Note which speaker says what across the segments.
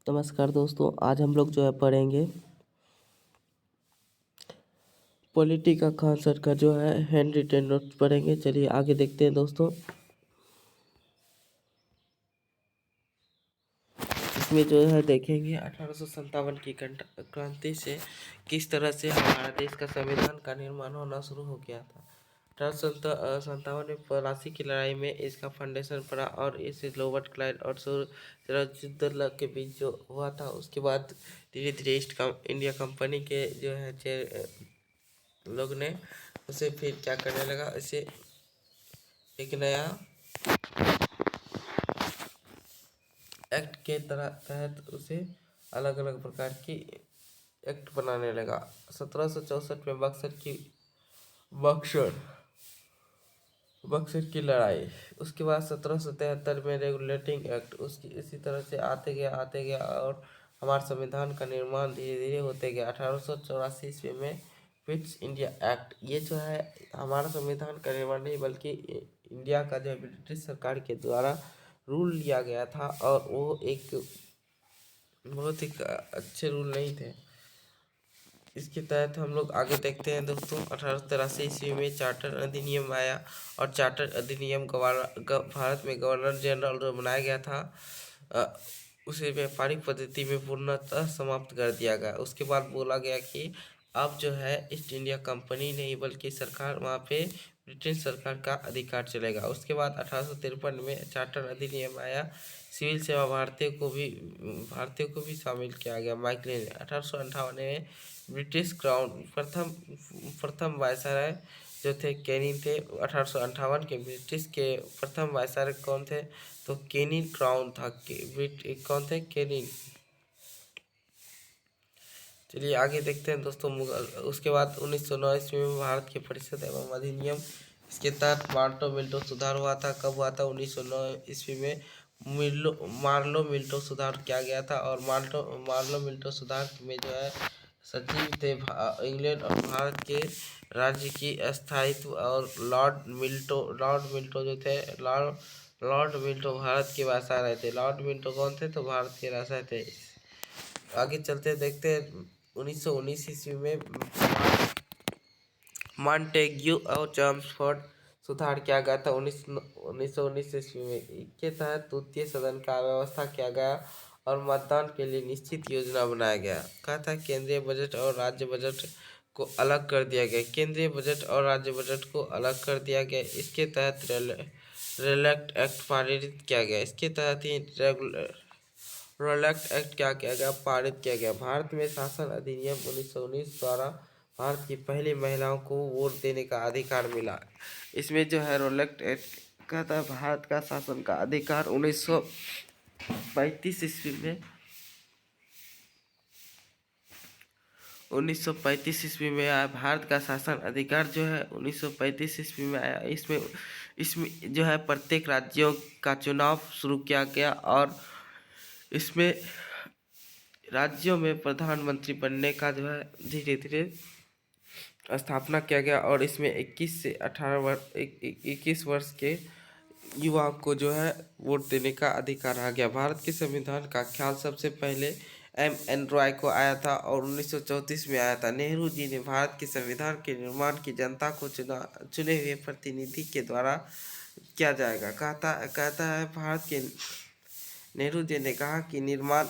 Speaker 1: नमस्कार दोस्तों, आज हम लोग जो है पढ़ेंगे पॉलिटी का खान सर का जो है हैंड रिटेन नोट्स पढ़ेंगे। चलिए आगे देखते हैं दोस्तों। इसमें जो है देखेंगे 1857 की क्रांति से किस तरह से हमारा देश का संविधान का निर्माण होना शुरू हो गया था। 1857 में प्लासी की लड़ाई में इसका फाउंडेशन पड़ा और इसे रॉबर्ट क्लाइव और सिराजुद्दौला के बीच जो हुआ था, उसके बाद धीरे धीरे इंडिया कंपनी के जो है लोग ने उसे फिर क्या करने लगा, इसे एक नया एक्ट के तहत उसे अलग अलग प्रकार की एक्ट बनाने लगा। 1764 में बक्सर की लड़ाई, उसके बाद 1773 में रेगुलेटिंग एक्ट, उसकी इसी तरह से आते गया और हमारे संविधान का निर्माण धीरे धीरे होते गया। 1884 ईस्वी में क्विट्स इंडिया एक्ट, ये जो है हमारा संविधान का निर्माण नहीं बल्कि इंडिया का जो है ब्रिटिश सरकार के द्वारा रूल लिया गया था, और वो एक बहुत ही अच्छे रूल नहीं थे। इसके तहत हम लोग आगे देखते हैं दोस्तों। 1883 ईस्वी में चार्टर अधिनियम आया और चार्टर अधिनियम भारत में गवर्नर जनरल जो बनाया गया था उसे व्यापारिक पद्धति में पूर्णतः समाप्त कर दिया गया। उसके बाद बोला गया कि अब जो है ईस्ट इंडिया कंपनी नहीं बल्कि सरकार, वहाँ पे ब्रिटिश सरकार का अधिकार चलेगा। उसके बाद 1853 में चार्टर अधिनियम आया, सिविल सेवा भारतीयों को भी शामिल किया गया। माइकलिन 1858 में ब्रिटिश क्राउन प्रथम वायसराय जो थे कैनिंग थे। 1858 के ब्रिटिश के प्रथम वायसराय कौन थे, तो कैनिंग क्राउन था। कौन थे, कैनिंग। चलिए आगे देखते हैं दोस्तों मुगल। उसके बाद 1909 ईस्वी में भारत की परिषद एवं अधिनियम, इसके तहत मार्लो मिल्टो सुधार हुआ था। कब हुआ था, 1909 ईस्वी में मार्लो मिल्टो सुधार किया गया था। और मार्लो मिल्टो सुधार में जो है सचिव थे इंग्लैंड और भारत के राज्य की स्थायित्व, और लॉर्ड मिल्टो जो थे, लॉर्ड मिल्टो भारत के वायसराय थे। लॉर्ड मिल्टो कौन थे, तो भारत के वायसराय थे। आगे चलते देखते हैं 1919 ईस्वी में मॉन्टेग्यू और चेम्सफोर्ड सुधार किया गया था। 1919 ईस्वी में इसके तहत तृतीय सदन का व्यवस्था किया गया और मतदान के लिए निश्चित योजना बनाया गया। कहा था केंद्रीय बजट और राज्य बजट को अलग कर दिया गया। केंद्रीय बजट और राज्य बजट को अलग कर दिया गया। इसके तहत रेलेक्ट एक्ट पारित किया गया। इसके तहत ही रेलेक्ट एक्ट क्या किया गया, पारित किया गया। भारत में शासन अधिनियम 1919 द्वारा भारत की पहली महिलाओं को वोट देने का अधिकार मिला। इसमें जो है रेलेक्ट एक्ट कहता है भारत का शासन का अधिकार 1935 ईस्वी में 1935 ईस्वी में आया। भारत का शासन अधिकार जो है 1935 ईस्वी में आया। इसमें जो है प्रत्येक राज्यों का चुनाव शुरू किया गया और इसमें राज्यों में प्रधानमंत्री बनने का जो है धीरे धीरे स्थापना किया गया। और इसमें 21 से 21 वर्ष के युवाओं को जो है वोट देने का अधिकार आ गया। भारत के संविधान का ख्याल सबसे पहले M.N. रॉय को आया था और 1934 में आया था। नेहरू जी ने भारत के संविधान के निर्माण की जनता को चुने हुए प्रतिनिधि के द्वारा किया जाएगा। कहता है भारत के नेहरू जी ने कहा कि निर्माण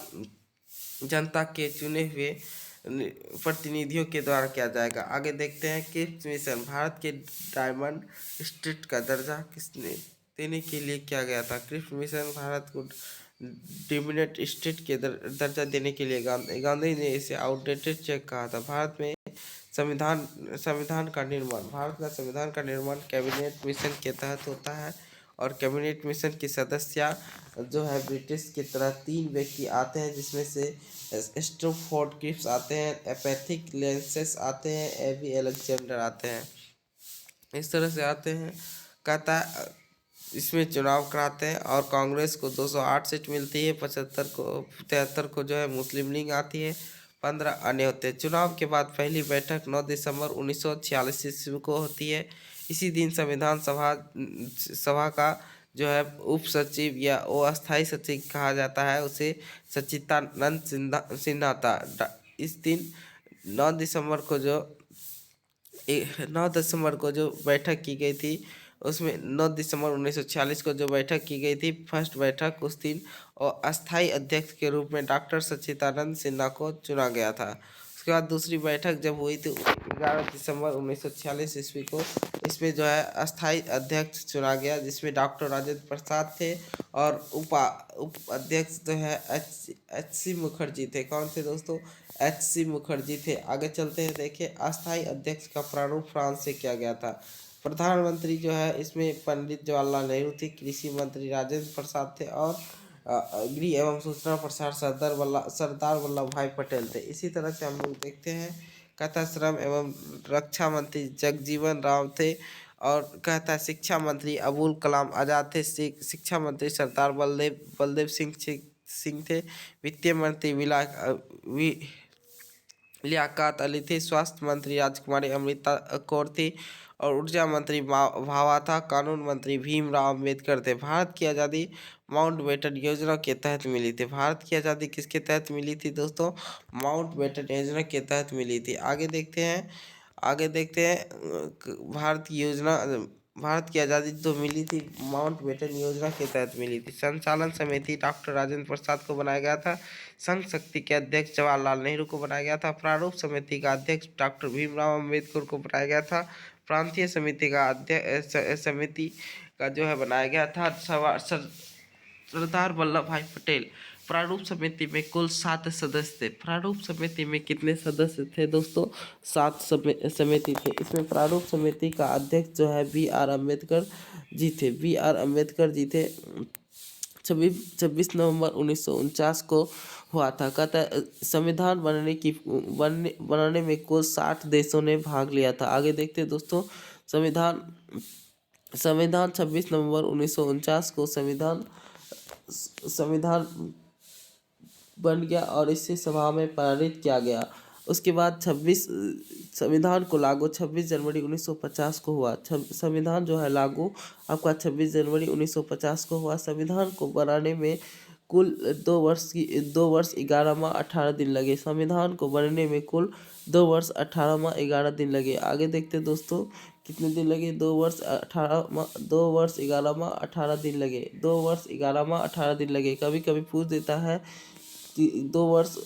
Speaker 1: जनता के चुने हुए प्रतिनिधियों के द्वारा किया जाएगा। आगे देखते हैं क्रिप्स मिशन, भारत के डायमंड स्टेट का दर्जा किसने देने के लिए किया गया था। क्रिप्स मिशन भारत को डिमिनेट स्टेट के दर्जा देने के लिए गांधी ने इसे आउटडेटेड चेक कहा था। भारत में संविधान का निर्माण, भारत का संविधान का निर्माण कैबिनेट मिशन के तहत होता है और कैबिनेट मिशन के सदस्य जो है ब्रिटिश की तरह 3 व्यक्ति आते हैं, जिसमें से स्टैमफोर्ड क्रिप्स आते हैं, एपैथिक लेंसेस आते हैं, एबी अलेक्जेंडर आते हैं। इस तरह से आते हैं। कहता इसमें चुनाव कराते हैं और कांग्रेस को 208 सीट मिलती है। 73 को जो है मुस्लिम लीग आती है, 15 अन्य होते हैं। चुनाव के बाद पहली बैठक 9 दिसंबर 1946 ईस्वी को होती है। इसी दिन संविधान सभा का जो है उप सचिव या वो अस्थाई सचिव कहा जाता है, उसे सच्चिदानंद सिन्हा था। इस दिन 9 दिसंबर को जो 9 दिसंबर को जो बैठक की गई थी, उसमें 9 दिसंबर 1946 को जो बैठक की गई थी, फर्स्ट बैठक, उस दिन और अस्थाई अध्यक्ष के रूप में डॉक्टर सच्चिदानंद सिन्हा को चुना गया था। उसके बाद दूसरी बैठक जब हुई थी 11 दिसंबर 1946 ईस्वी को, इसमें जो है अस्थाई अध्यक्ष चुना गया, जिसमें डॉक्टर राजेंद्र प्रसाद थे और उप अध्यक्ष जो है एच सी मुखर्जी थे। कौन थे दोस्तों? एच सी मुखर्जी थे। आगे चलते हैं, देखिए अस्थाई अध्यक्ष का प्रारूप फ्रांस से किया गया था। प्रधानमंत्री जो है इसमें पंडित जवाहरलाल नेहरू थे, कृषि मंत्री राजेंद्र प्रसाद थे और गृह एवं सूचना प्रसार सरदार वल्लभ भाई पटेल थे। इसी तरह से हम लोग देखते हैं कहता श्रम एवं रक्षा मंत्री जगजीवन राम थे और कहता शिक्षा मंत्री अबुल कलाम आज़ाद थे। शिक्षा मंत्री सरदार बलदेव सिंह थे। वित्त मंत्री लियाकत अली थी। स्वास्थ्य मंत्री राजकुमारी अमृता कौर थी और ऊर्जा मंत्री भाभा था। कानून मंत्री भीमराव अम्बेडकर थे। भारत की आज़ादी माउंटबेटन योजना के तहत मिली थी। भारत की आज़ादी किसके तहत मिली थी दोस्तों? माउंटबेटन योजना के तहत मिली थी। आगे देखते हैं भारत की आज़ादी जो मिली थी माउंटबेटन योजना के तहत मिली थी। संचालन समिति डॉक्टर राजेंद्र प्रसाद को बनाया गया था। संघ शक्ति के अध्यक्ष जवाहरलाल नेहरू को बनाया गया था। प्रारूप समिति का अध्यक्ष डॉक्टर भीमराव अम्बेडकर को बनाया गया था। प्रांतीय समिति का जो है बनाया गया था सरदार वल्लभ भाई पटेल। प्रारूप समिति में कुल 7 सदस्य थे। प्रारूप समिति में कितने सदस्य थे दोस्तों? 7 समिति थे। इसमें प्रारूप समिति का अध्यक्ष जो है बी आर अम्बेडकर जी थे। बी आर अम्बेडकर जी थे। 26 नवंबर 1949 को हुआ था। कहता है संविधान बनाने में कुल 60 देशों ने भाग लिया था। आगे देखते हैं दोस्तों, संविधान 26 नवंबर 1949 को संविधान बन गया और इसे सभा में पारित किया गया। उसके बाद संविधान को लागू 26 जनवरी 1950 को हुआ। संविधान जो है लागू आपका 26 जनवरी 1950 को हुआ। संविधान को बनाने में कुल 2 वर्ष 11 माह 18 दिन लगे। संविधान को बनने में कुल 2 वर्ष 18 माह 11 दिन लगे। आगे देखते दोस्तों कितने दिन लगे? 2 वर्ष 11 माह 18 दिन लगे। 2 वर्ष 11 माह 18 दिन लगे। कभी कभी पूछ देता है कि 2 वर्ष,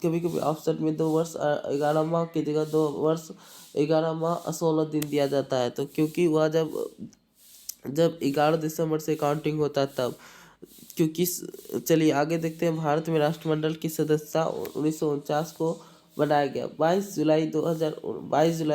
Speaker 1: कभी कभी ऑप्शन में 2 वर्ष 11 माह की जगह 2 वर्ष 11 माह 16 दिन दिया जाता है। तो क्योंकि वह जब 11 दिसंबर से काउंटिंग होता है तब, क्योंकि चलिए आगे देखते हैं। भारत में राष्ट्रमंडल की सदस्यता 1949 को बनाया गया। 22 जुलाई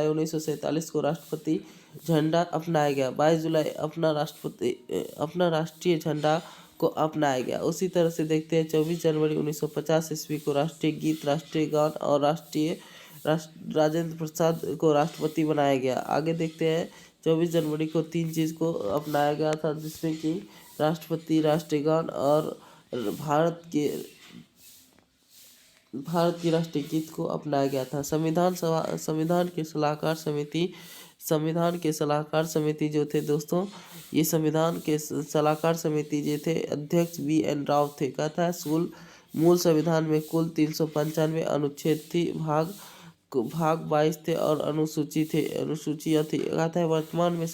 Speaker 1: 1947 को राष्ट्रपति झंडा अपनाया गया। 22 जुलाई अपना राष्ट्रीय झंडा को अपनाया गया। उसी तरह से देखते हैं 24 जनवरी 1950 ईस्वी को राष्ट्रीय गीत, राष्ट्रीय गान और राजेंद्र प्रसाद को राष्ट्रपति बनाया गया। आगे देखते हैं 24 जनवरी को 3 चीज़ को अपनाया गया था, जिसमें कि राष्ट्रपति, राष्ट्रीय गान और भारत की राष्ट्रीय गीत को अपनाया गया था। संविधान के सलाहकार समिति जो थे दोस्तों, ये संविधान के सलाहकार समिति जो थे अध्यक्ष बी.एन. राव थे। कहता है मूल संविधान में कुल 395 अनुच्छेद थी, भाग 22 थे और अनुसूचियाँ थी। कहता है वर्तमान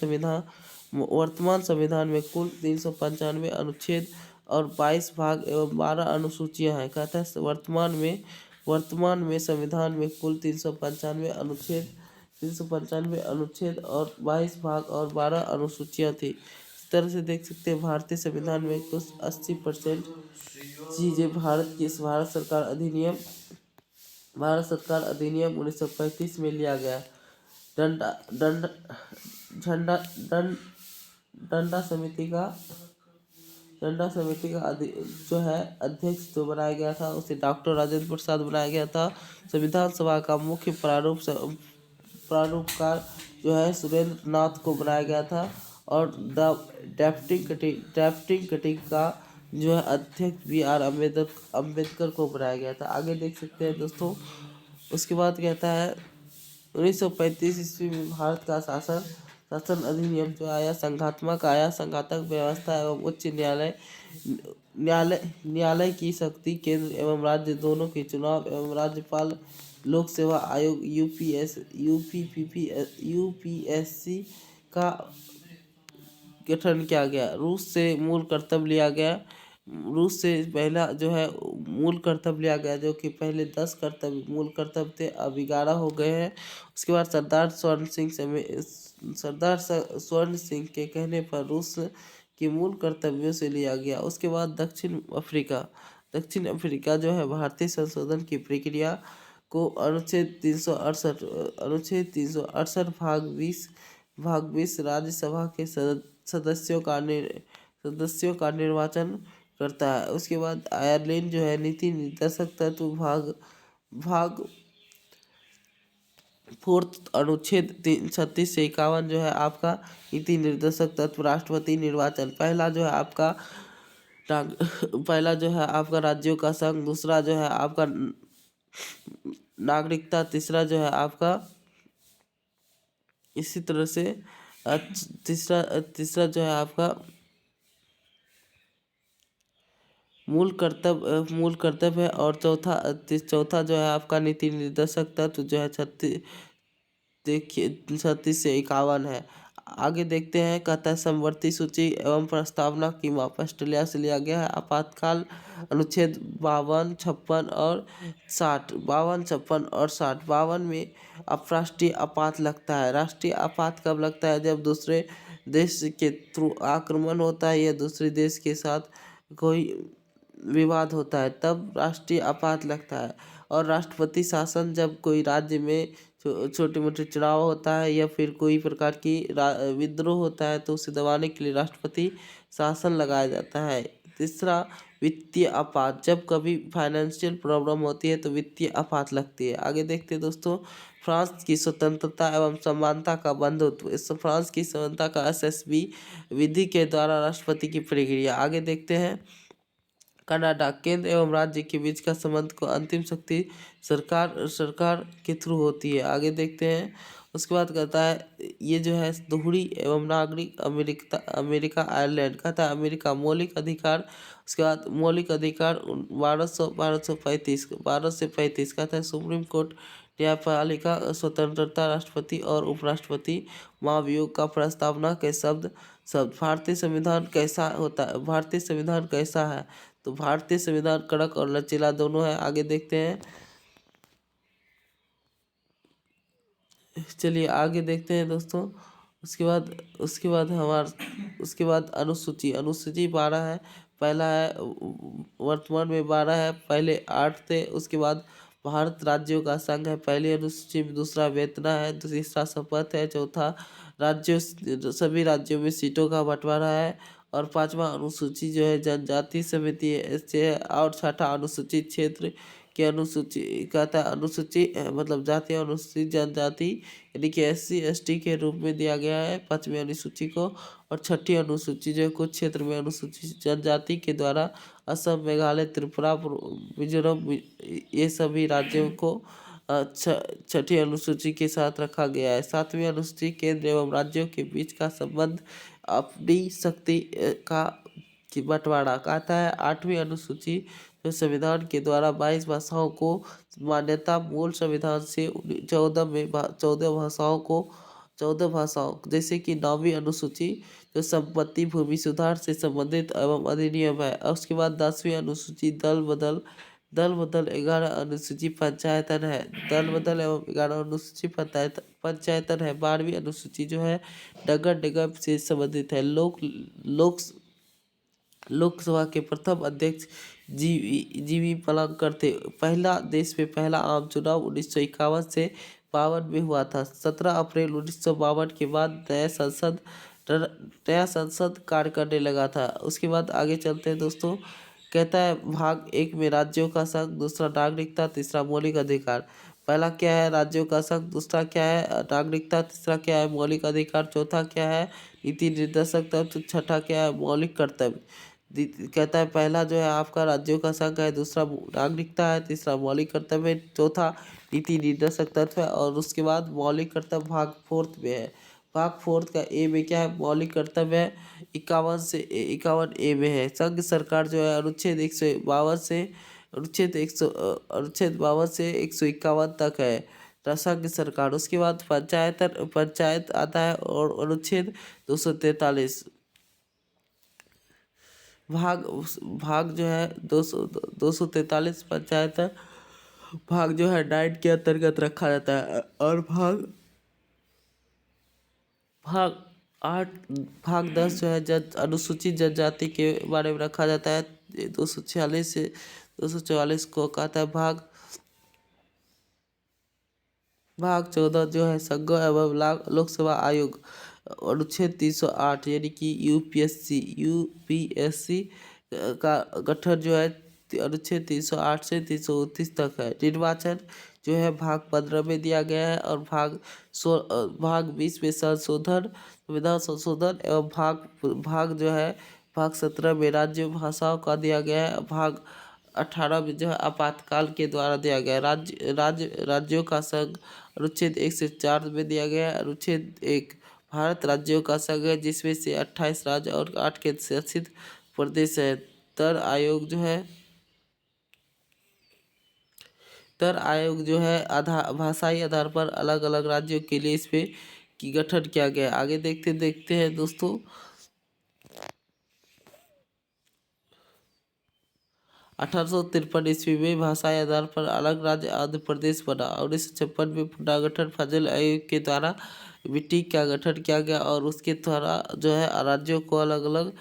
Speaker 1: संविधान में कुल 395 अनुच्छेद और 22 भाग एवं 12 अनुसूचियां हैं। कहता है वर्तमान में संविधान में कुल 395 अनुच्छेद और 22 भाग और 12 अनुसूचियां थी। इस तरह से देख सकते हैं भारतीय संविधान में कुछ 80% चीज़ें भारत सरकार अधिनियम 1935 में लिया गया। डंडा समिति का जो है अध्यक्ष जो बनाया गया था, उसे डॉक्टर राजेंद्र प्रसाद बनाया गया था। संविधान सभा का मुख्य प्रारूपकार जो है सुरेंद्र नाथ को बनाया गया था और ड्राफ्टिंग कमेटी का जो है अध्यक्ष बी आर अम्बेडकर को बनाया गया था। आगे देख सकते हैं दोस्तों, उसके बाद कहता है 1935 ईस्वी में भारत का शासन अधिनियम जो आया, संघात्मक आया, संघातक व्यवस्था एवं उच्च न्यायालय की शक्ति, केंद्र एवं राज्य दोनों के चुनाव एवं राज्यपाल, लोक सेवा आयोग यूपीएससी का गठन किया गया। रूस से मूल कर्तव्य लिया गया। रूस से पहला जो है मूल कर्तव्य लिया गया, जो कि पहले 10 कर्तव्य मूल कर्तव्य थे, अब 11 हो गए हैं। उसके बाद सरदार स्वर्ण सिंह के कहने पर रूस के मूल कर्तव्यों से लिया गया। उसके बाद दक्षिण अफ्रीका जो है भारतीय संशोधन की प्रक्रिया को अनुच्छेद 368 भाग 20 राज्यसभा के सदस्यों का निर्वाचन करता है। उसके बाद आयरलैंड जो है नीति निर्देशक तत्व भाग 4 अनुच्छेद 36 से 51 जो है आपका नीति निर्देशक तत्व राष्ट्रपति निर्वाचन। पहला जो है आपका राज्यों का संघ, दूसरा जो है आपका नागरिकता, तीसरा जो है आपका इसी तरह से तीसरा जो है आपका मूल कर्तव्य है। और चौथा जो है आपका नीति निर्देशक तत्व जो है 36 से 51 है। आगे देखते हैं, कहता है समवर्ती सूची एवं प्रस्तावना की माप ऑस्ट्रेलिया से लिया गया है। आपातकाल अनुच्छेद 52, 56 और 60। 52, 56 और 60। 52 में राष्ट्रीय आपात लगता है। राष्ट्रीय आपात कब लगता है? जब दूसरे देश के थ्रू आक्रमण होता है या दूसरे देश के साथ कोई विवाद होता है, तब राष्ट्रीय आपात लगता है। और राष्ट्रपति शासन, जब कोई राज्य में छोटे मोटे चुनाव होता है या फिर कोई प्रकार की विद्रोह होता है, तो उसे दबाने के लिए राष्ट्रपति शासन लगाया जाता है। तीसरा, वित्तीय आपात, जब कभी फाइनेंशियल प्रॉब्लम होती है तो वित्तीय आपात लगती है। आगे देखते हैं दोस्तों, फ्रांस की स्वतंत्रता एवं समानता का बंधुत्व। इस फ्रांस की समानता का एसएसबी विधि के द्वारा राष्ट्रपति की प्रक्रिया। आगे देखते हैं, कनाडा, केंद्र एवं राज्य के बीच का संबंध को अंतिम शक्ति सरकार के थ्रू होती है। आगे देखते हैं, उसके बाद कहता है ये जो है दोहरी एवं नागरिक अमेरिका आयरलैंड। कहता है अमेरिका मौलिक अधिकार। उसके बाद मौलिक अधिकार 12 से 35। कहता है सुप्रीम कोर्ट, न्यायपालिका स्वतंत्रता, राष्ट्रपति और उपराष्ट्रपति, महाभियोग का प्रस्तावना के शब्द। भारतीय संविधान कैसा होता है? भारतीय संविधान कैसा है? तो भारतीय संविधान कड़क और लचीला दोनों है। आगे देखते हैं, चलिए आगे देखते हैं दोस्तों। उसके बाद अनुसूची 12 है। पहला है, वर्तमान में 12 है, पहले 8 थे। उसके बाद भारत राज्यों का संघ है पहली अनुसूची में। दूसरा वेतना है। तीसरा शपथ है। चौथा सभी राज्यों में सीटों का बंटवारा है। और 5वां अनुसूची जो है जनजाति समिति है। और 6ठा अनुसूचित क्षेत्र की अनुसूची। कहता है अनुसूची मतलब जाति, अनुसूचित जनजाति यानी कि SC ST के रूप में दिया गया है 5वीं अनुसूची को। और 6ठी अनुसूची जो है कुछ क्षेत्र में अनुसूचित जनजाति के द्वारा असम, मेघालय, त्रिपुरा, मिजोरम ये सभी राज्यों को 6ठी अनुसूची के साथ रखा गया है। 7वीं अनुसूची केंद्र एवं राज्यों के बीच का संबंध, अपनी शक्ति का बंटवारा। कहता है 8वीं अनुसूची जो संविधान के द्वारा 22 भाषाओं को मान्यता, मूल संविधान से 14 भाषाओं जैसे कि 9वीं अनुसूची जो संपत्ति भूमि सुधार से संबंधित एवं अधिनियम है। और उसके बाद 10वीं अनुसूची दल बदल 11 अनुसूची पंचायतन है। दल बदल एवं 11 अनुसूची पंचायतन है। 12वीं अनुसूची जो है नगर निगम से संबंधित है। लोकसभा के प्रथम अध्यक्ष जीवी पलंकर थे। देश में पहला आम चुनाव 1951 से 52 में हुआ था। 17 अप्रैल 1952 के बाद नया संसद कार्य करने लगा था। उसके बाद आगे चलते हैं दोस्तों। कहता है भाग 1 में राज्यों का संघ, दूसरा नागरिकता, तीसरा मौलिक अधिकार। पहला क्या है? राज्यों का संघ। दूसरा क्या है? नागरिकता। तीसरा क्या है? मौलिक अधिकार। चौथा क्या है? नीति निर्देशक तत्व। छठा क्या है? मौलिक कर्तव्य। कहता है पहला जो है आपका राज्यों का संघ है, दूसरा नागरिकता है, तीसरा मौलिक कर्तव्य है, चौथा नीति निर्देशक तत्व है। और उसके बाद मौलिक कर्तव्य भाग 4 में है। भाग फोर्थ का ए में क्या है, मौलिक कर्तव्य 51 से 51 ए में है। संघ सरकार जो है अनुच्छेद 152 से अनुच्छेद 52 से 151 तक है संघ सरकार। उसके बाद पंचायत आता है और अनुच्छेद 243। भाग भाग जो है 243 पंचायत भाग जो है 9 के अंतर्गत रखा जाता है। और भाग भाग 8 भाग 10 जो है अनुसूचित जनजाति के बारे में रखा जाता है। 246 से 244 को कहता है भाग 14 जो है संघ एवं लोकसेवा आयोग अनुच्छेद 308 यानी कि यूपीएससी का गठन जो है अनुच्छेद 308 से 329 तक है। निर्वाचन जो है भाग 15 में दिया गया है। और भाग 20 में संविधान संशोधन एवं भाग जो है भाग 17 में राज्य भाषाओं का दिया गया है। भाग 18 में जो है आपातकाल के द्वारा दिया गया है। राज्यों का संघ अनुच्छेद 1 से 4 में दिया गया है। अनुच्छेद 1 भारत राज्यों का संघ है जिसमें से 28 राज्य और 8 केंद्र शासित प्रदेश है। तर आयोग जो है भाषाई आधार पर अलग अलग राज्यों के लिए इसमें की गठन किया गया है। आगे देखते हैं दोस्तों। 1853 ईस्वी में भाषाई आधार पर अलग राज्य आंध्र प्रदेश बना। 1956 में पुनर्गठन फजल आयोग के द्वारा मिट्टी का गठन किया गया और उसके द्वारा जो है राज्यों को अलग अलग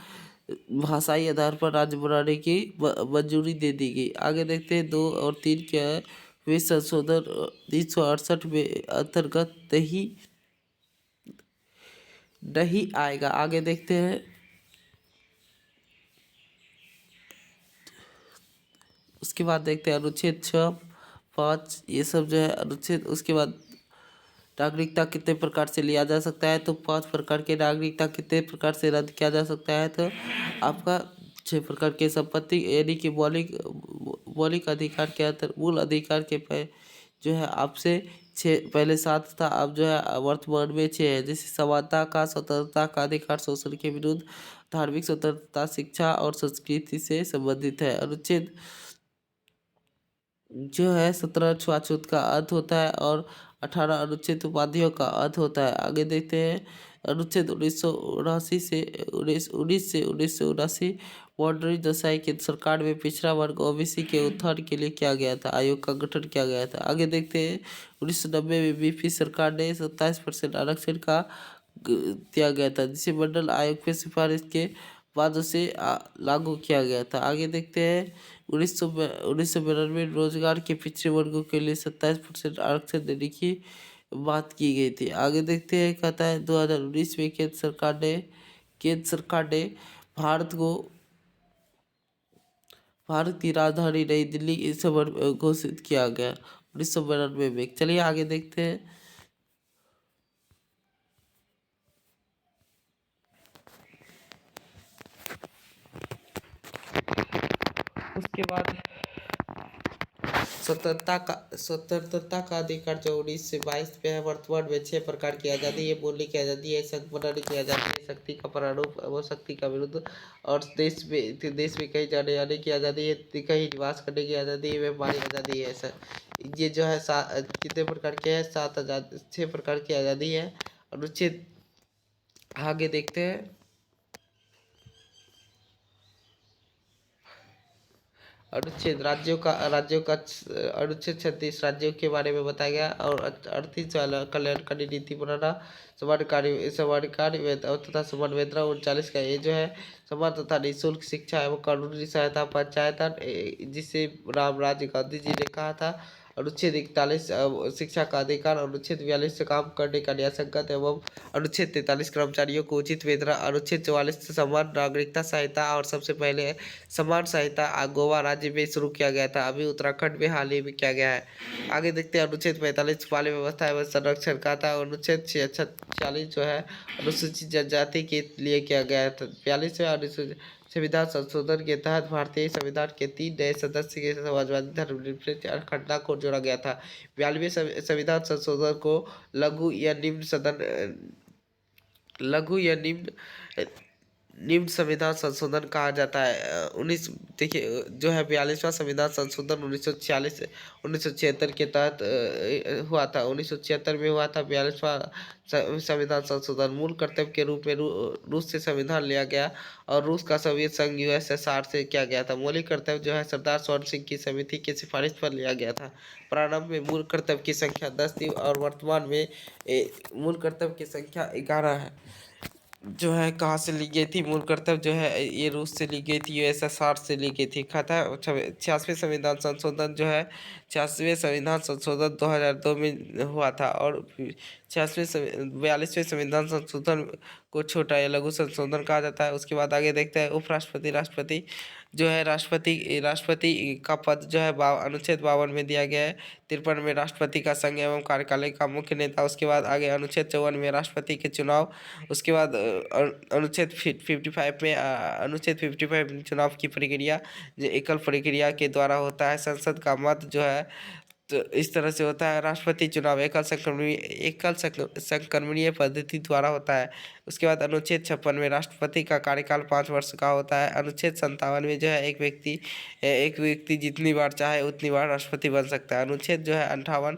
Speaker 1: भाषाई आधार पर राज्य बनाने की मंजूरी दे दी गई। आगे देखते हैं 2 और 3 क्या है वे संशोधन 368 में अंतर्गत नहीं आएगा। आगे देखते हैं। उसके बाद देखते हैं अनुच्छेद 6, 5 ये सब जो है अनुच्छेद। उसके बाद नागरिकता कितने प्रकार से लिया जा सकता है, तो 5 प्रकार के नागरिकता कितने प्रकार से रद्द किया जा सकता है, तो आपका 6 प्रकार के संपत्ति यानी कि मौलिक अधिकार के अंतर मूल अधिकार के जो है आपसे 6 पहले 7 था, अब जो है वर्तमान में 6 है। जैसे समानता का, स्वतंत्रता का अधिकार, शोषण के विरुद्ध, धार्मिक स्वतंत्रता, शिक्षा और संस्कृति से संबंधित है। अनुच्छेद जो है 17 छुआछूत का अर्थ होता है और 18 अनुच्छेद उपाधियों का अर्थ होता है। आगे देखते हैं अनुच्छेद 1979 से 1979 मॉडर्न दशाई के सरकार में पिछड़ा वर्ग ओबीसी के उत्थान के लिए किया गया था, आयोग का गठन किया गया था। आगे देखते हैं 1990 में बीपी सरकार ने 27% आरक्षण का दिया गया था जिसे मंडल आयोग की सिफारिश के बाद उसे लागू किया गया था। आगे देखते हैं 1992 रोजगार के पिछड़े वर्गों के लिए 27% आरक्षण देने की बात की गई थी। आगे देखते हैं कहता है 2019 में केंद्र सरकार ने भारत की राजधानी नई दिल्ली इस घोषित किया गया 1992 में। चलिए आगे देखते हैं। उसके बाद स्वतंत्रता का अधिकार जो 19 से 22 में है। वर्तमान में 6 प्रकार की आज़ादी है। बोलने की आज़ादी है, संघ बनाने की आज़ादी है, शक्ति का प्रारूप एवं शक्ति का विरुद्ध, और देश में कहीं जाने आने की आज़ादी है, कहीं निवास करने की आज़ादी है, व्यापारी आज़ादी है। सर ये जो है कितने प्रकार के हैं, 6 प्रकार की आज़ादी है। अनुच्छेद आगे देखते हैं। अनुच्छेद राज्यों का अनुच्छेद 36 राज्यों के बारे में बताया गया और 38 कल्याणकारी नीति बनाना, समानकारी तथा समान वेतन। 39 का ये जो है समान तथा निःशुल्क शिक्षा एवं कानूनी सहायता पंचायत, जिसे राम राज्य गांधी जी ने कहा था। अनुच्छेद 41 शिक्षा का अधिकार। अनुच्छेद 42 से काम करने का न्यायसंगत एवं अनुच्छेद 43 कर्मचारियों को उचित वेतन। अनुच्छेद 44 समान नागरिकता संहिता और सबसे पहले समान संहिता गोवा राज्य में शुरू किया गया था, अभी उत्तराखंड में हाल ही में किया गया है। आगे देखते हैं अनुच्छेद 45 बाल व्यवस्था एवं संरक्षण का था। अनुच्छेद 46 जो है अनुसूचित जनजाति के लिए किया गया था। 42वें संविधान संशोधन के तहत भारतीय संविधान के 3 नए सदस्य के समाजवादी धर्मनिरपेक्ष अखंडता को जोड़ा गया था। 42वें संविधान संशोधन को लघु या निम्न सदन लघु या निम्न निम्न संविधान संशोधन कहा जाता है। उन्नीस देखिए जो है 42वां संविधान संशोधन 1946 1976 के तहत हुआ था। 1976 में हुआ था 42वां संविधान संशोधन। मूल कर्तव्य के रूप में रूस से संविधान लिया गया और रूस का सोवियत संघ यूएसएसआर से किया गया था। मौलिक कर्तव्य जो है सरदार स्वर्ण सिंह की समिति की सिफारिश पर लिया गया था। प्रारंभ में मूल कर्तव्य की संख्या 10 थी और वर्तमान में मूल कर्तव्य की संख्या 11 है। जो है कहाँ से ली गई थी मूल कर्तव्य जो है ये रूस से ली गई थी, यूएसएसआर से ली गई थी। खाता 86वें संविधान संशोधन जो है 86वें संविधान संशोधन 2002 में हुआ था और 42वें संविधान संशोधन को छोटा या लघु संशोधन कहा जाता है। उसके बाद आगे देखते हैं उपराष्ट्रपति राष्ट्रपति जो है राष्ट्रपति का पद जो है अनुच्छेद 52 में दिया गया है। 53 में राष्ट्रपति का संघ एवं कार्यकाल का मुख्य नेता। उसके बाद आगे अनुच्छेद 54 में राष्ट्रपति के चुनाव। उसके बाद अनुच्छेद 55 में अनुच्छेद 55 में चुनाव की प्रक्रिया जो एकल प्रक्रिया के द्वारा होता है। संसद का मत जो है तो इस तरह से होता है। राष्ट्रपति चुनाव एकल संक्रमणीय पद्धति द्वारा होता है। उसके बाद अनुच्छेद 56 में राष्ट्रपति का कार्यकाल 5 वर्ष का होता है। अनुच्छेद 57 में जो है एक व्यक्ति जितनी बार चाहे उतनी बार राष्ट्रपति बन सकता है। अनुच्छेद जो है 58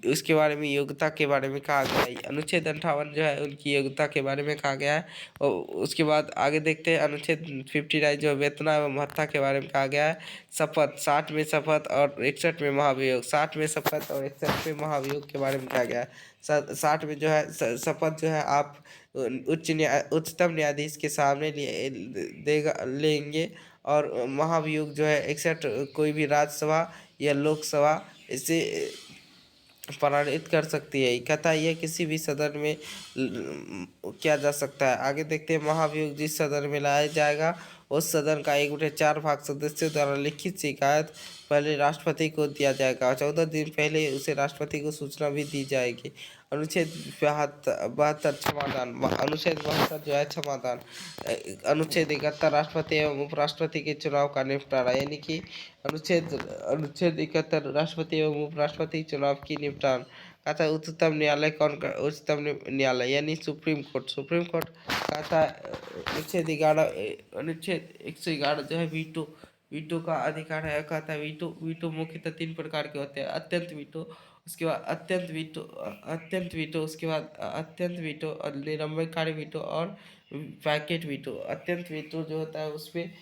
Speaker 1: उसके बारे में योग्यता के बारे में कहा गया है। अनुच्छेद 58 जो है उनकी योग्यता के बारे में कहा गया है। और उसके बाद आगे देखते हैं अनुच्छेद 59 जो वेतन एवं भत्ता के बारे में कहा गया है। शपथ 60 में शपथ और 61 में महाभियोग। 60 में शपथ और 61 में महाभियोग के बारे में कहा गया है। 60 में जो है शपथ जो है आप उच्चतम न्यायाधीश के सामने लेंगे और महाभियोग जो है 61 कोई भी राज्यसभा या लोकसभा इसे पारित कर सकती है। कहता है यह किसी भी सदन में किया जा सकता है। आगे देखते हैं महाभियोग जिस सदन में लाया जाएगा उस सदन का 1/4 भाग सदस्यों द्वारा लिखित शिकायत पहले राष्ट्रपति को दिया जाएगा और 14 दिन पहले उसे राष्ट्रपति को सूचना भी दी जाएगी। अनुच्छेद 72 क्षमादान। अनुच्छेद 72 जो है क्षमादान। अनुच्छेद 71 राष्ट्रपति एवं उपराष्ट्रपति के चुनाव का निपटारा यानी कि अनुच्छेद 71 राष्ट्रपति एवं उपराष्ट्रपति चुनाव की निपटान। कहता है उच्चतम न्यायालय उच्चतम न्यायालय यानी सुप्रीम कोर्ट कहता है अनुच्छेद 111 जो है वीटो का अधिकार है। कहता है वीटो मुख्यतः 3 प्रकार के होते हैं। अत्यंत वीटो, उसके बाद अत्यंत वीटो, उसके बाद अत्यंत वीटो और निलंबनकारी वीटो और पैकेट वीटो। अत्यंत वीटो जो होता है उसमें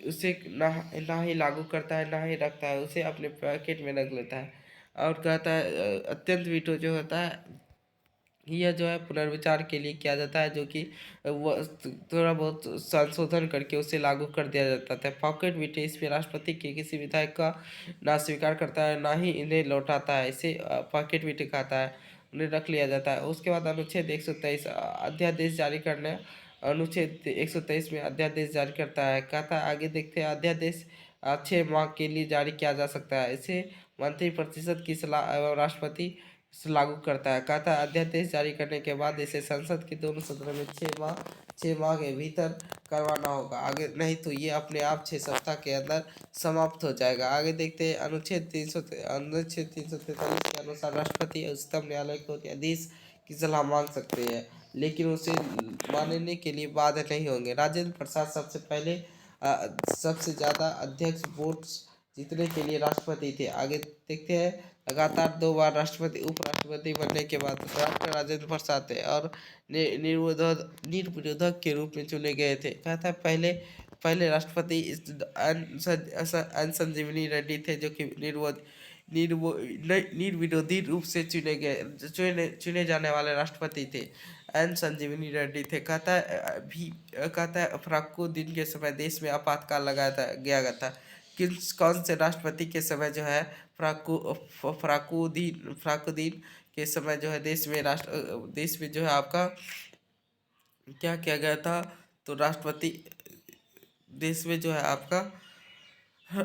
Speaker 1: उसे ना ही लागू करता है ना ही रखता है, उसे अपने पैकेट में रख लेता है। और कहता है अत्यंत वीटो जो होता है यह जो है पुनर्विचार के लिए किया जाता है, जो कि वह थोड़ा बहुत संशोधन करके उसे लागू कर दिया जाता था। पॉकेट वीटो इसमें राष्ट्रपति के किसी विधायक का ना स्वीकार करता है ना ही इन्हें लौटाता है, इसे पॉकेट वीटो कहता है, उन्हें रख लिया जाता है। उसके बाद अनुच्छेद 123 अध्यादेश जारी करने। अनुच्छेद 123 में अध्यादेश जारी करता है। कहता है आगे देखते हैं अध्यादेश 6 माह के लिए जारी किया जा सकता है। इसे मंत्री परिषद की सलाह एवं राष्ट्रपति लागू करता है। कहता है अध्यादेश जारी करने के बाद इसे संसद के दोनों सदनों में 6 माह के भीतर करवाना होगा। आगे नहीं तो ये अपने आप 6 सप्ताह के अंदर समाप्त हो जाएगा। आगे देखते हैं अनुच्छेद 343 के अनुसार राष्ट्रपति उच्चतम न्यायालय को न्यायाधीश की सलाह मांग सकते हैं, लेकिन उसे मानने के लिए बाध्य नहीं होंगे। राजेंद्र प्रसाद सबसे ज़्यादा अध्यक्ष वोट जीतने के लिए राष्ट्रपति थे। आगे देखते हैं लगातार 2 बार राष्ट्रपति उपराष्ट्रपति बनने के बाद डॉक्टर राजेंद्र प्रसाद थे और निर्विरोधक के रूप में चुने गए थे। कहता है पहले राष्ट्रपति एन संजीवनी रेड्डी थे जो कि निर्विरोधी रूप से चुने जाने वाले राष्ट्रपति थे। एन संजीवनी रेड्डी थे। कहता है फर्रुद्दीन के समय देश में आपातकाल लगाया गया था। कौन से राष्ट्रपति के समय जो है फर्रुद्दीन के समय जो है देश में जो है आपका क्या किया गया था, तो राष्ट्रपति देश में जो है आपका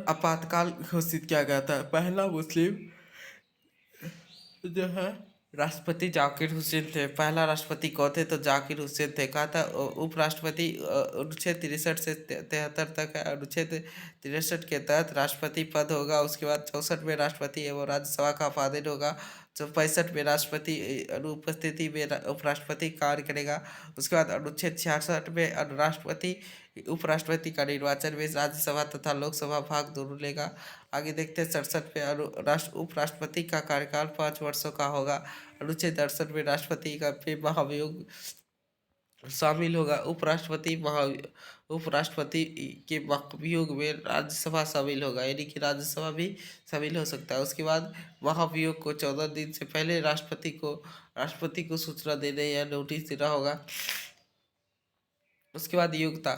Speaker 1: आपातकाल घोषित किया गया था। पहला मुस्लिम जो है राष्ट्रपति जाकिर हुसैन थे। पहला राष्ट्रपति कौन थे, तो जाकिर हुसैन थे। कहा था उपराष्ट्रपति अनुच्छेद 63 से 73 तक है। अनुच्छेद 63 के तहत राष्ट्रपति पद होगा। उसके बाद 64 में राष्ट्रपति एवं राज्यसभा का अपादेन होगा। जो 65 में राष्ट्रपति अनुपस्थिति में उपराष्ट्रपति कार्य करेगा। उसके बाद अनुच्छेद 66 में राष्ट्रपति उपराष्ट्रपति का निर्वाचन में राज्यसभा तथा लोकसभा भाग दोनों लेगा। आगे देखते हैं 67 में उपराष्ट्रपति का कार्यकाल 5 वर्षों का होगा। अनुच्छेद 68 में राष्ट्रपति का महाभियोग शामिल होगा। उपराष्ट्रपति के महाभियोग में राज्यसभा शामिल होगा, यानी कि राज्यसभा भी शामिल हो सकता है। उसके बाद महाभियोग को 14 दिन से पहले राष्ट्रपति को सूचना देने या नोटिस देना होगा। उसके बाद योग्यता,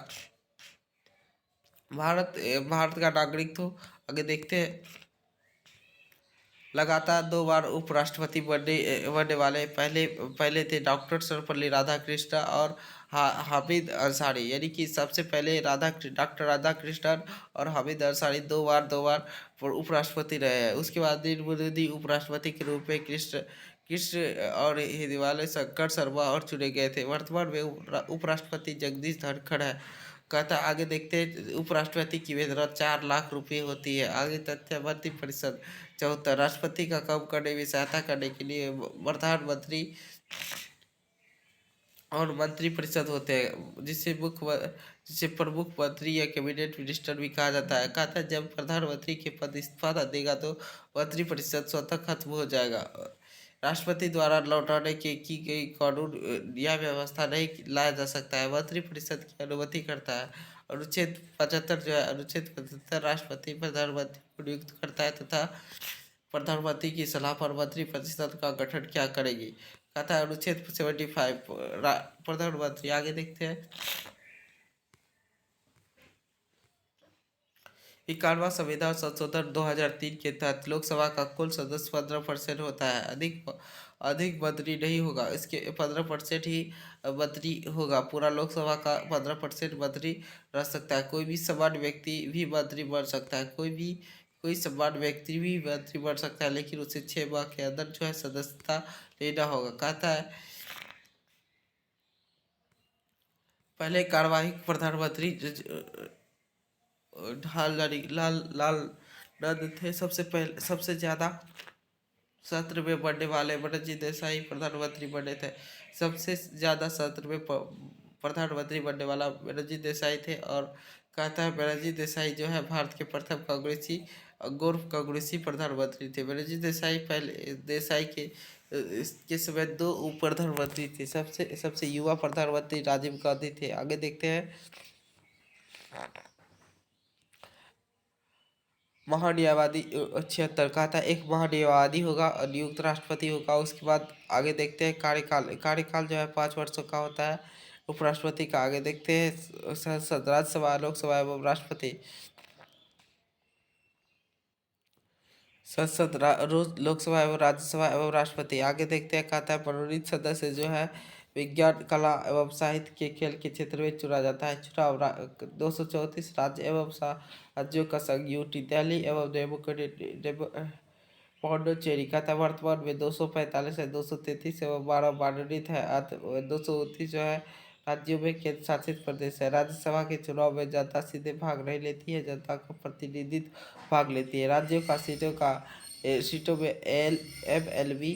Speaker 1: भारत का नागरिक तो आगे देखते हैं। लगातार 2 बार उपराष्ट्रपति बनने वाले पहले थे डॉक्टर सर्वपल्ली राधाकृष्णन और हामिद अंसारी, यानी कि सबसे पहले डॉक्टर राधाकृष्णन और हामिद अंसारी दो बार उपराष्ट्रपति रहे हैं। उसके बाद नरेंद्र मोदी उपराष्ट्रपति के रूप में कृष्ण और हिंदवाले शंकर शर्मा और चुने गए थे। वर्तमान में उपराष्ट्रपति जगदीश धनखड़ है। कहता आगे देखते हैं उपराष्ट्रपति की वेतन 4 लाख रुपये होती है। आगे तथ्य मंत्रिपरिषद 74 राष्ट्रपति का काम करने में सहायता करने के लिए प्रधानमंत्री और मंत्रिपरिषद होते हैं, जिसे प्रमुख मंत्री या कैबिनेट मिनिस्टर भी कहा जाता है। कहता है जब प्रधानमंत्री के पद इस्तीफा देगा तो मंत्रिपरिषद स्वतः खत्म हो जाएगा। राष्ट्रपति द्वारा लौटाने की गई कानून या व्यवस्था नहीं लाया जा सकता है, मंत्रिपरिषद की अनुमति करता है। अनुच्छेद 75 जो है, अनुच्छेद 75 राष्ट्रपति प्रधानमंत्री को नियुक्त करता है तथा प्रधानमंत्री की सलाह पर मंत्रिपरिषद का गठन क्या करेगी। कहता है अनुच्छेद 75 प्रधानमंत्री। आगे देखते हैं 91वां संविधान संशोधन 2003 के तहत लोकसभा का कुल सदस्य 15% होता है। अधिक मंत्री नहीं होगा, इसके 15% ही मंत्री होगा। पूरा लोकसभा का 15% मंत्री रह सकता है। कोई समान व्यक्ति भी मंत्री बन सकता है, लेकिन उसे 6 माह के अंदर जो है सदस्यता लेना होगा। कहता है पहले कार्यवाहक प्रधानमंत्री लाल नंद थे। सबसे ज्यादा सत्र में बढ़ने वाले बनर्जी देसाई प्रधानमंत्री बने थे। सबसे ज्यादा सत्र में प्रधानमंत्री बनने वाला बनर्जी देसाई थे। और कहता है बनर्जी देसाई जो है भारत के प्रथम कांग्रेसी प्रधानमंत्री थे। बनर्जी देसाई के समय 2 उप प्रधानमंत्री थे। सबसे युवा प्रधानमंत्री राजीव गांधी थे। आगे देखते हैं महान्यायवादी 76 कहा था एक महान्यायवादी होगा और नियुक्त राष्ट्रपति होगा। उसके बाद आगे देखते हैं कार्यकाल जो है 5 वर्षों का होता है उपराष्ट्रपति का। आगे देखते हैं संसद, राज्यसभा, लोकसभा एवं राष्ट्रपति। लोकसभा एवं राज्यसभा एवं राष्ट्रपति। आगे देखते हैं कहता है मनोनीत सदस्य जो है विज्ञान, कला एवं साहित्य के खेल के क्षेत्र में चुना जाता है। चुनाव 234 राज्य एवं राज्यों का संघ यूटी, दिल्ली एवं पौंडुचेरी। कहता वर्तमान में 245 है, 233 एवं 12 मनोनीत है। 229 जो है राज्यों में केंद्र शासित प्रदेश है। राज्यसभा के चुनाव में जनता सीधे भाग नहीं लेती है, जनता का प्रतिनिधित्व भाग लेती है। राज्यों का सीटों में MLA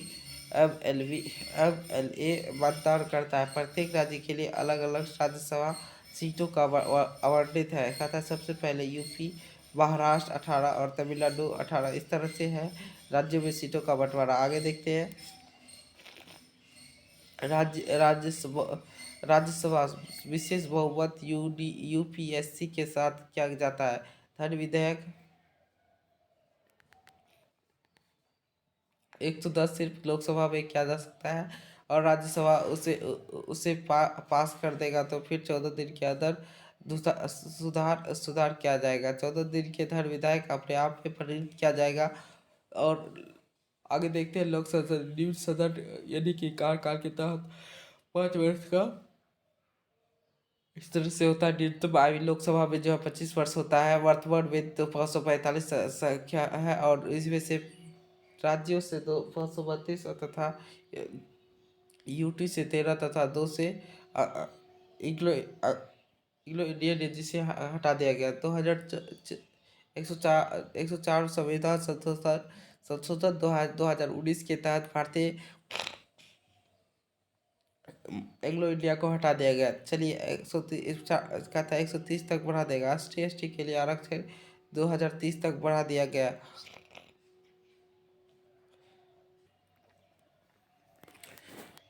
Speaker 1: मतदान करता है। प्रत्येक राज्य के लिए अलग अलग राज्यसभा सीटों का आवंटित है। कहता है सबसे पहले यूपी, महाराष्ट्र 18 और तमिलनाडु 18। इस तरह से है राज्यों में सीटों का बंटवारा। आगे देखते हैं राज्यसभा विशेष बहुमत यूपीएससी के साथ किया जाता है। धन विधेयक 110 सिर्फ लोकसभा में किया जा सकता है और राज्यसभा उसे पास कर देगा तो फिर 14 दिन के अंदर सुधार किया जाएगा। 14 दिन के धन विधेयक अपने आप में परिणित किया जाएगा। और आगे देखते हैं लोक संसद निम्न सदन, यानी कि कार्यकाल के तहत 5 वर्ष का इस तरह से होता है। न्यूनतम आयु लोकसभा में जो है 25 वर्ष होता है। वर्तमान में तो 545 संख्या है और इसमें से राज्यों से 532 तथा यूटी से 13 तथा 2 से इंग्लो इंडियन जिसे हटा दिया गया। 104 संविधान संशोधन 2019 के तहत भारतीय एंग्लो इंडिया को हटा दिया गया। चलिए 130 कहता है 130 तक बढ़ा देगा। ST के लिए आरक्षण 2030 तक बढ़ा दिया गया।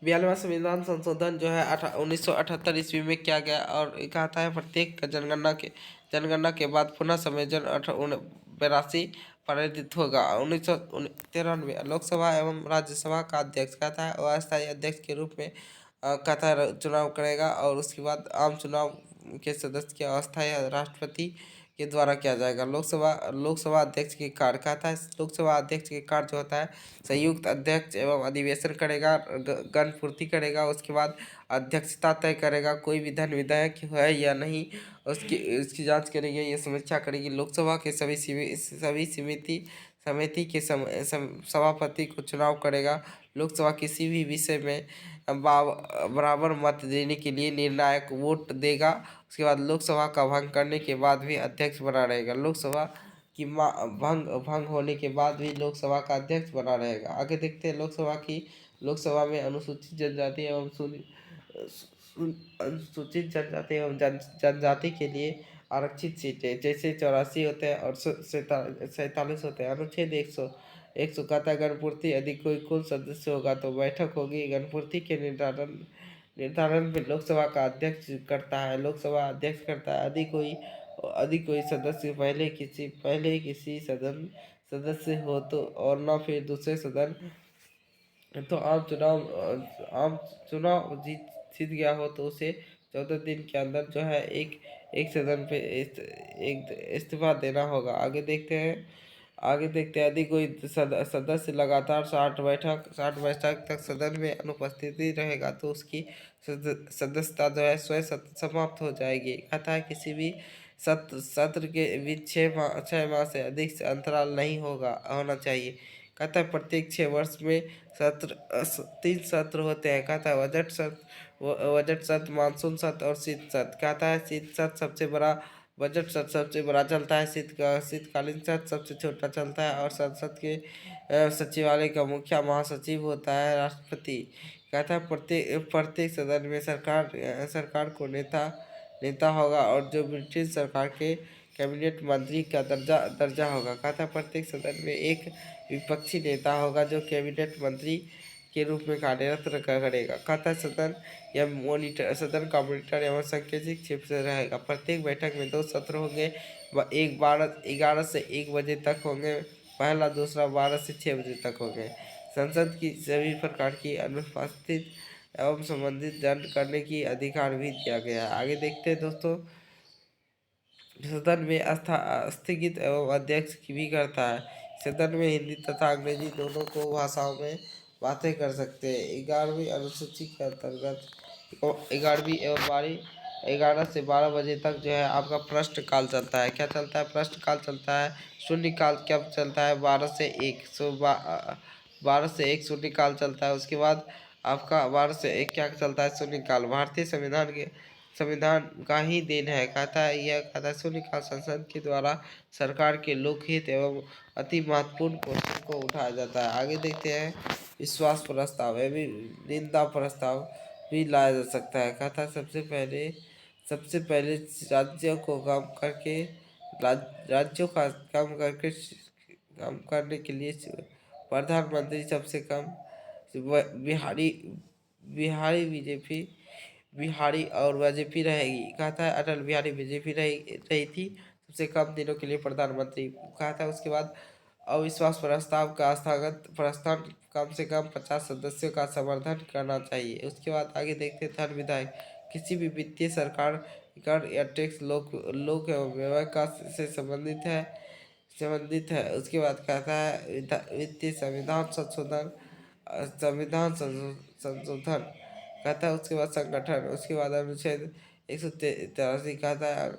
Speaker 1: 42वां संविधान संशोधन जो है 1978 ईस्वी में किया गया और कहता है प्रत्येक जनगणना के बाद पुनः संयोजन 82 परिवर्तित होगा। 1993 लोकसभा एवं राज्यसभा का अध्यक्ष कहता है अस्थायी अध्यक्ष के रूप में कहता है चुनाव करेगा और उसके बाद आम चुनाव के सदस्य के अस्थायी राष्ट्रपति के द्वारा किया जाएगा। लोकसभा अध्यक्ष के कार्य कहता है लोकसभा अध्यक्ष के कार्य जो होता है संयुक्त अध्यक्ष एवं अधिवेशन करेगा, गण पूर्ति करेगा, उसके बाद अध्यक्षता तय करेगा, कोई भी धन विधेयक है या नहीं उसकी जांच करेगी, ये समीक्षा करेगी। लोकसभा के सभी समिति के सभापति को चुनाव करेगा। लोकसभा किसी भी विषय में बराबर मत देने के लिए निर्णायक वोट देगा। उसके बाद लोकसभा का भंग करने के बाद भी अध्यक्ष बना रहेगा। लोकसभा की भंग होने के बाद भी लोकसभा का अध्यक्ष बना रहेगा। आगे देखते हैं लोकसभा में अनुसूचित जनजाति एवं जनजाति के लिए आरक्षित सीटें जैसे 84 होते हैं और 47 होते हैं। अनुच्छेद 100 कहता है गणपूर्ति यदि कोई कुल सदस्य होगा तो बैठक होगी। गणपूर्ति के निर्धारण में लोकसभा का अध्यक्ष करता है। लोकसभा अध्यक्ष करता है यदि कोई सदस्य पहले किसी सदन सदस्य हो तो और न फिर दूसरे सदन तो आम चुनाव जीत गया हो तो उसे 14 दिन के अंदर जो है एक सदन पे एक इस्तीफा देना होगा। आगे देखते हैं यदि कोई सदस्य लगातार 60 बैठक तक सदन में अनुपस्थिति रहेगा तो उसकी सदस्यता जो है स्वयं समाप्त हो जाएगी। कहता है किसी भी सत्र के बीच 6 माह से अधिक अंतराल नहीं होना चाहिए। कहता है प्रत्येक 6 वर्ष में 3 सत्र होते हैं। कहता है बजट सत्र, मानसून सत्र और शीत सत्र। कहता है शीत सत्र सबसे बड़ा, बजट सत्र सबसे बड़ा चलता है, शीतकालीन सत्र सबसे छोटा चलता है और संसद के सचिवालय का मुखिया महासचिव होता है राष्ट्रपति। कहता है प्रत्येक सदन में सरकार को नेता होगा और जो ब्रिटिश सरकार के कैबिनेट मंत्री का दर्जा होगा। कहता है प्रत्येक सदन में एक विपक्षी नेता होगा जो कैबिनेट मंत्री के रूप में कार्यरत करेगा। कहता है सदन का मॉनिटर एवं सांकेतिक क्षेत्र से रहेगा। प्रत्येक बैठक में 2 सत्र होंगे, एक 11 से 1 बजे तक होंगे, पहला दूसरा 12 से 6 बजे तक होंगे। संसद की सभी प्रकार की अनुपस्थित एवं संबंधित दंड करने की अधिकार भी दिया गया है। आगे देखते हैं दोस्तों, सदन में स्थगित एवं अध्यक्ष की भी करता है। सदन में हिंदी तथा अंग्रेजी दोनों को भाषाओं में बातें कर सकते हैं। 11वीं अनुसूची के अंतर्गत 11वीं एवं 11 से 12 बजे तक जो है आपका प्रश्नकाल चलता है। क्या चलता है? प्रश्नकाल चलता है। शून्यकाल कब चलता है? 12 से 1 शून्यकाल चलता है। उसके बाद आपका 12 से 1 क्या चलता है? शून्यकाल। भारतीय संविधान का ही देन है। कहता है शून्यकाल संसद के द्वारा सरकार के लोकहित एवं अति महत्वपूर्ण क्वेश्चन को उठाया जाता है। आगे देखते हैं विश्वास प्रस्ताव एवं निंदा प्रस्ताव भी लाया जा सकता है। कहता है सबसे पहले राज्यों का काम करने के लिए प्रधानमंत्री सबसे कम बिहारी और वाजपेयी रहेगी। कहता है अटल बिहारी वाजपेयी रही थी सबसे कम दिनों के लिए प्रधानमंत्री। कहता है उसके बाद अविश्वास प्रस्ताव का प्रस्ताव कम से कम 50 सदस्यों का समर्थन करना चाहिए। उसके बाद आगे देखते हैं धन विधायक किसी भी वित्तीय सरकार कर या टैक्स लोक एवं व्यवहार से संबंधित है। उसके बाद कहता है वित्तीय संविधान संशोधन कहता है। उसके बाद संगठन, उसके बाद अनुच्छेद 183 कहता है।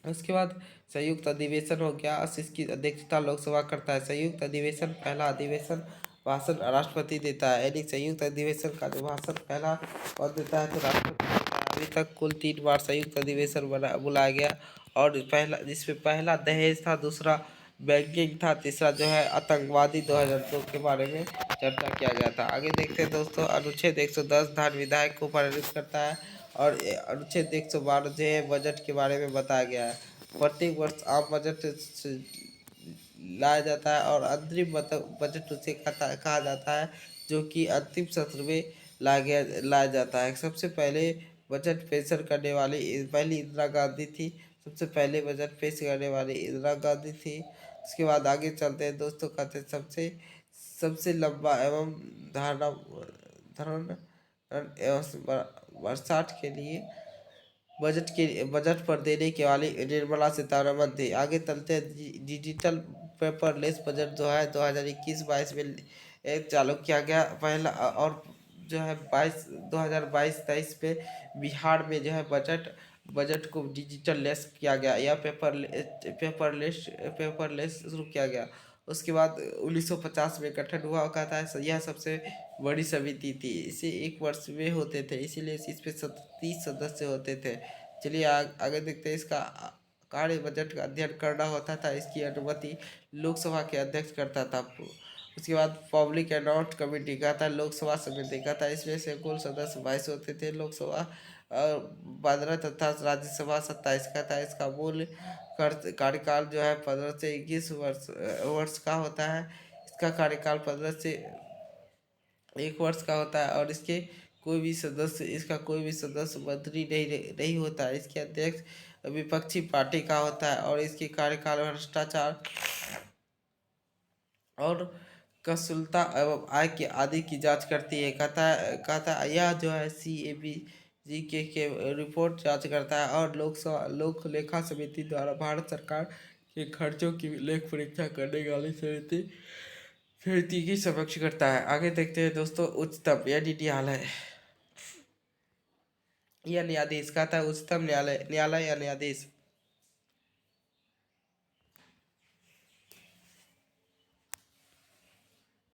Speaker 1: उसके बाद संयुक्त अधिवेशन हो गया, इसकी अध्यक्षता लोकसभा करता है। संयुक्त अधिवेशन पहला अधिवेशन भाषण राष्ट्रपति देता है, यानी संयुक्त अधिवेशन का जो भाषण पहला कौन देता है? तो राष्ट्रपति देता है। अभी तक कुल 3 बार संयुक्त अधिवेशन बुलाया गया और जिसमें पहला दहेज था, दूसरा बैंकिंग था। तीसरा जो है आतंकवादी 2002 के बारे में चर्चा किया गया था। आगे देखते हैं दोस्तों, अनुच्छेद 110 धान विधायक को परिणित करता है और अनुच्छेद 112 जो है बजट के बारे में बताया गया है। प्रत्येक वर्ष आम बजट लाया जाता है और अंतरिम बजट उसे कहा जाता है, जो कि अंतिम सत्र में लाया जाता है। सबसे पहले बजट पेश करने वाली पहली इंदिरा गांधी थी। सबसे पहले बजट पेश करने वाली इंदिरा गांधी थी। उसके बाद आगे चलते हैं दोस्तों, कहते हैं सबसे सबसे लंबा एवं धारणा धरण एवं बरसात के लिए बजट पर देने के वाली निर्मला सीतारमन थी। आगे चलते हैं, डिजिटल पेपरलेस बजट जो है 2021-22 में चालू किया गया। पहला और जो है 2022-23 पे बिहार में जो है बजट को डिजिटल लेस किया गया या पेपरलेस शुरू किया गया। उसके बाद 1950 में गठन हुआ कहता है, यह सबसे बड़ी समिति थी। इसे एक वर्ष में होते थे, इसीलिए इसमें 30 सदस्य होते थे। चलिए आगे देखते हैं। इसका कार्य बजट का अध्ययन करना होता था। इसकी अनुमति लोकसभा के अध्यक्ष करता था। उसके बाद पब्लिक अकाउंट कमेटी का था, लोकसभा समिति का था। इसमें से कुल सदस्य 22 होते थे। लोकसभा 15 तथा राज्यसभा 27 का था। इसका मूल कार्यकाल जो है 15 से 21 वर्ष का होता है। इसका कार्यकाल 15 से 1 वर्ष का होता है और इसका कोई भी सदस्य मंत्री नहीं होता है। इसके अध्यक्ष विपक्षी पार्टी का होता है और इसकी कार्यकाल भ्रष्टाचार और कुशलता एवं आय की आदि की जांच करती है। कहता है यह जो है CAG के रिपोर्ट जांच करता है और लोक लेखा समिति द्वारा भारत सरकार के खर्चों की लेख परीक्षा करने वाली समिति की समक्ष करता है। आगे देखते हैं दोस्तों, उच्चतम यानी न्यायालय या न्यायाधीश। कहता है उच्चतम न्यायालय या न्यायाधीश